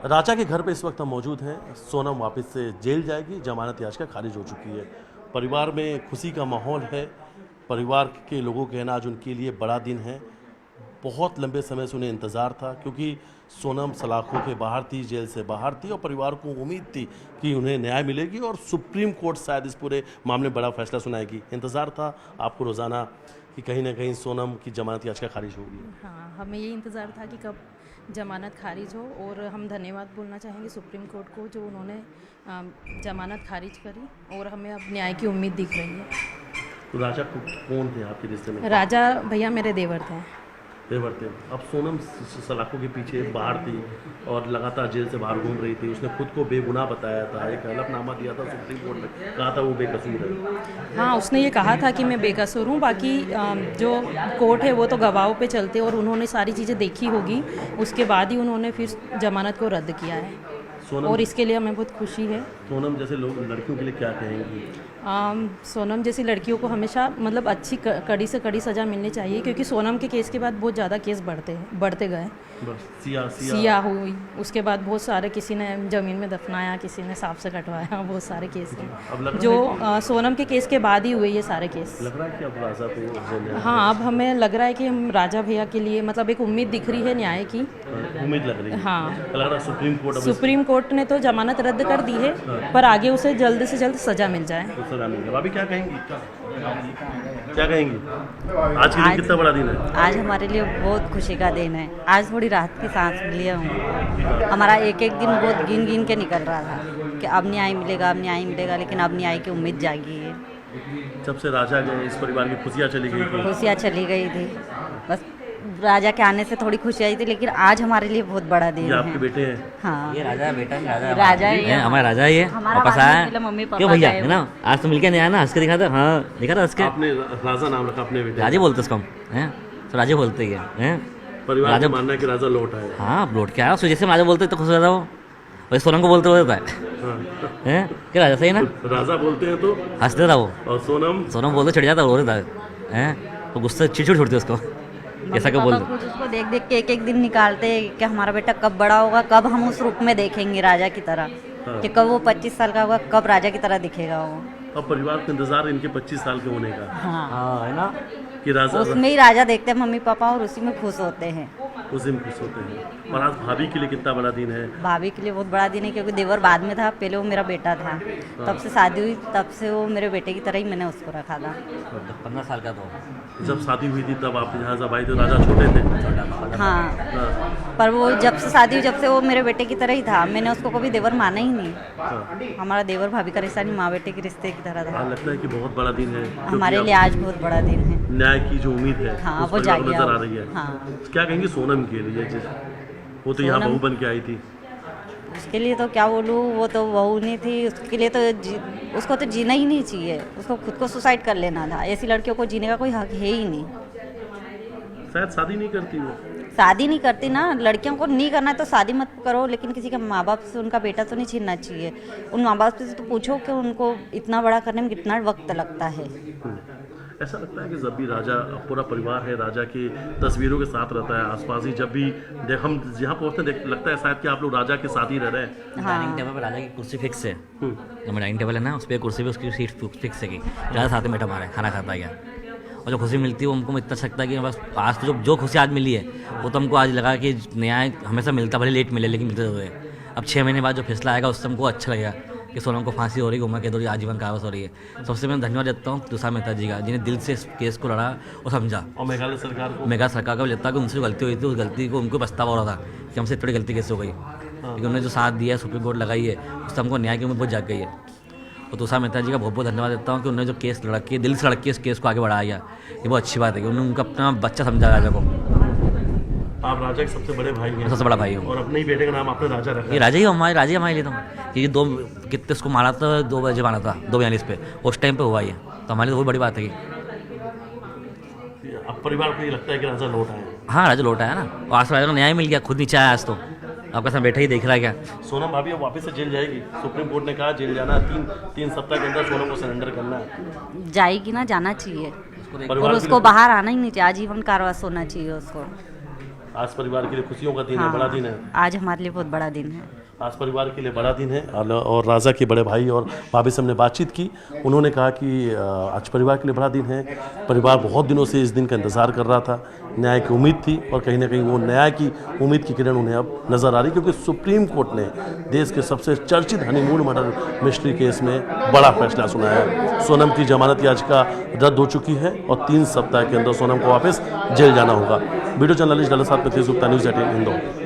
राजा के घर पे इस वक्त हम मौजूद हैं। सोनम वापस से जेल जाएगी, जमानत याचिका खारिज हो चुकी है। परिवार में खुशी का माहौल है। परिवार के लोगों का कहना आज उनके लिए बड़ा दिन है। बहुत लंबे समय से उन्हें इंतज़ार था, क्योंकि सोनम सलाखों के बाहर थी, जेल से बाहर थी और परिवार को उम्मीद थी कि उन्हें न्याय मिलेगी और सुप्रीम कोर्ट शायद इस पूरे मामले में बड़ा फैसला सुनाएगी। इंतज़ार था आपको रोज़ाना कि कहीं ना कहीं सोनम की जमानत याचिका खारिज होगी। हाँ, हमें ये इंतज़ार था कि कब जमानत खारिज हो, और हम धन्यवाद बोलना चाहेंगे सुप्रीम कोर्ट को जो उन्होंने जमानत खारिज करी और हमें अब न्याय की उम्मीद दिख रही है। तो राजा कौन थे आपके रिश्ते में? राजा भैया मेरे देवर थे। देवर थे। अब सोनम सलाखों के पीछे बाहर थी और लगातार जेल से बाहर घूम रही थी। उसने खुद को बेगुनाह बताया था, एक हलफनामा दिया था सुप्रीम कोर्ट में, कहा था वो बेकसूर है। हाँ, उसने ये कहा था कि मैं बेकसूर हूँ, बाकी जो कोर्ट है वो तो गवाहों पे चलते और उन्होंने सारी चीज़ें देखी होगी, उसके बाद ही उन्होंने फिर जमानत को रद्द किया है और इसके लिए हमें बहुत खुशी है। सोनम जैसे लोग लड़कियों के लिए क्या कहेंगी? सोनम जैसी लड़कियों को हमेशा मतलब अच्छी कड़ी से कड़ी सज़ा मिलनी चाहिए, क्योंकि सोनम के केस के बाद बहुत ज़्यादा केस बढ़ते गए। सिया हुई, उसके बाद बहुत सारे, किसी ने ज़मीन में दफनाया, किसी ने सांप से कटवाया, बहुत सारे केस हैं जो सोनम के केस के बाद ही हुए ये सारे केस। लग रहा है कि अब राजा तो हाँ, अब हमें लग रहा है कि हम राजा भैया के लिए मतलब एक उम्मीद दिख रही है न्याय की। उम्मीद लग रही है। हाँ, लग रहा है सुप्रीम कोर्ट ने तो जमानत रद्द कर दी है, पर आगे उसे जल्द से जल्द सज़ा मिल जाए। अभी क्या कहेंगी? क्या कहेंगी? आज के दिन कितना बड़ा दिन है? आज हमारे लिए बहुत खुशी का दिन है। आज थोड़ी राहत की सांस मिली है हमें। हमारा एक एक दिन बहुत गिन गिन के निकल रहा था कि अब न्याय मिलेगा, अब न्याय मिलेगा, लेकिन अब न्याय की उम्मीद जागी है। जब से राजा गए इस परिवार की खुशियाँ चली गई। खुशियाँ चली गई थी, बस राजा के आने से थोड़ी खुशी आई थी, लेकिन आज हमारे लिए बहुत बड़ा दिन है। आपके बेटे हैं? हाँ, ये राजा बेटा राजा है हमारा राजा है। ये वापस आया मम्मी पापा क्यों भैया है ना, आज तो मिलके नहीं आया ना, हंस के दिखा था। हाँ दिखा था हंस के। आपने राजा नाम रखा अपने बेटे? राजे बोलते उसको हम हैं, तो राजे बोलते ही हैं। परिवार का मानना है कि राजा लौट आया। हाँ लौट के आया, उसको जैसे राजा बोलते तो खुश रहता वो, वैसे सोनम को बोलते रहता है क्या राजा सही ना, राजा बोलते हैं तो हंसते था वो, और सोनम बोलते चिढ़ जाता, रो रहता है तो गुस्से चिड़चिड़ छोड़ती उसको, ऐसा क्या बोलते। उसको देख देख के एक एक दिन निकालते कि हमारा बेटा कब बड़ा होगा, कब हम उस रूप में देखेंगे राजा की तरह, कि कब वो 25 साल का होगा, कब राजा की तरह दिखेगा वो। अब परिवार को इंतजार इनके 25 साल के होने का। हाँ, है ना, कि राजा उसमें ही राजा देखते हैं मम्मी पापा और उसी में खुश होते हैं। उसी में खुश होते हैं। और आज भाभी के लिए कितना बड़ा दिन है? भाभी के लिए बहुत बड़ा दिन है, क्योंकि देवर बाद में था, पहले वो मेरा बेटा था। तब से शादी हुई, तब से वो मेरे बेटे की तरह ही मैंने उसको रखा था। 15 साल का तो जब शादी हुई थी तब आप यहाँ जब आए थे राजा छोटे थे। हाँ, पर वो जब से शादी हुई, जब से वो मेरे बेटे की तरह ही था। मैंने उसको कभी देवर माना ही नहीं। हमारा देवर भाभी का रिश्ता नहीं, माँ बेटे के रिश्ते की तरह था। लगता है कि बहुत बड़ा दिन है हमारे लिए आज बहुत बड़ा दिन है। न्याय की जो उम्मीद है हाँ, वो जागी नजर आ रही है। हाँ, क्या कहेंगे सोनम के लिए? वो तो यहाँ बहू बन के आई थी। उसके लिए तो क्या बोलूँ, वो तो बहू नहीं थी। उसके लिए तो उसको तो जीना ही नहीं चाहिए, उसको खुद को सुसाइड कर लेना था। ऐसी लड़कियों को जीने का कोई हक है ही नहीं। शायद शादी नहीं करती वो। शादी नहीं करती ना, लड़कियों को नहीं करना है तो शादी मत करो, लेकिन किसी के माँ बाप से उनका बेटा तो नहीं छीनना चाहिए। उन माँ बाप से तो पूछो कि उनको इतना बड़ा करने में कितना वक्त लगता है। ऐसा लगता है कि जब भी राजा, पूरा परिवार है राजा की तस्वीरों के साथ रहता है आसपास ही, जब भी हम यहाँ पहुँचते लगता है शायद कि आप लोग राजा के साथ ही रह रहे हैं। डाइनिंग टेबल पर राजा की कुर्सी फिक्स है, जो डाइनिंग टेबल है ना उस पर कुर्सी पे उसकी सीट फिक्स है कि राजा साथ में बैठा हमारा खाना खाता है। और जो खुशी मिलती है वो हमको इतना सकता है कि बस आज तो जो खुशी आज मिली है वो तो हमको आज लगा कि न्याय हमेशा मिलता, भले लेट मिले लेकिन मिलते हुए। अब 6 महीने बाद जो फैसला आएगा उससे हमको अच्छा लगेगा कि सोनम को फांसी हो रही है, उम्र कैद हो रही है, आजीवन कारावास हो रही है। सबसे मैं धन्यवाद देता हूँ तुषार मेहता जी का, जिन्हें दिल से इस केस को लड़ा और समझा। और मेघालय सरकार को लगता है कि उनसे गलती हुई थी, उस गलती को उनको पछतावा हो रहा था कि हमसे इतनी गलती कैसे हो गई, लेकिन उन्होंने जो साथ दिया है, सुप्रीम कोर्ट लगाई है, उससे हमको न्याय की उम्मीद बहुत जाग गई है। और तुषार मेहता जी का बहुत बहुत धन्यवाद देता हूँ कि उन्होंने जो केस लड़ा के दिल से लड़ के इस केस को आगे बढ़ाया, ये बहुत अच्छी बात है कि उन्होंने उनका अपना बच्चा समझा राजा को। आप राजा के सबसे बड़े भाई हैं? सबसे बड़ा भाई हूँ। और अपने ही बेटे का नाम आपने राजा रखा? ये राजा ही हमारे लिए तो, क्योंकि 2 कितने उसको मारा था, 2 बजे मारा था, 2:42 पे उस टाइम पे हुआ ये, तो हमारे लिए बहुत बड़ी बात है। अब परिवार को ये लगता है कि राजा लौट आया? हाँ राजा लौट आया ना, और आज राजा को न्याय मिल गया, खुद नीचे आया। आज तो आपका साथ बैठा ही देख रहा है क्या। सोनम भाभी अब वापस से जेल जाएगी? सुप्रीम कोर्ट ने कहा जेल जाना, 3 सप्ताह के अंदर सोनम को सरेंडर करना है। जाएगी ना, जाना चाहिए, और उसको बाहर आना ही नहीं चाहिए, आजीवन कारावास होना चाहिए उसको। आज परिवार के लिए खुशियों का दिन है, हाँ, बड़ा दिन है। आज हमारे लिए बहुत बड़ा दिन है। आज परिवार के लिए बड़ा दिन है। और राजा के बड़े भाई और भाभी से हमने बातचीत की, उन्होंने कहा कि आज परिवार के लिए बड़ा दिन है। परिवार बहुत दिनों से इस दिन का इंतज़ार कर रहा था, न्याय की उम्मीद थी और कहीं ना कहीं वो न्याय की उम्मीद की किरण उन्हें अब नज़र आ रही, क्योंकि सुप्रीम कोर्ट ने देश के सबसे चर्चित हनीमून मर्डर मिस्ट्री केस में बड़ा फैसला सुनाया है। सोनम की जमानत याचिका रद्द हो चुकी है और 3 सप्ताह के अंदर सोनम को वापस जेल जाना होगा। वीडियो जर्नलिस्ट डल्ला साहब, न्यूज़ 18 इंदौर।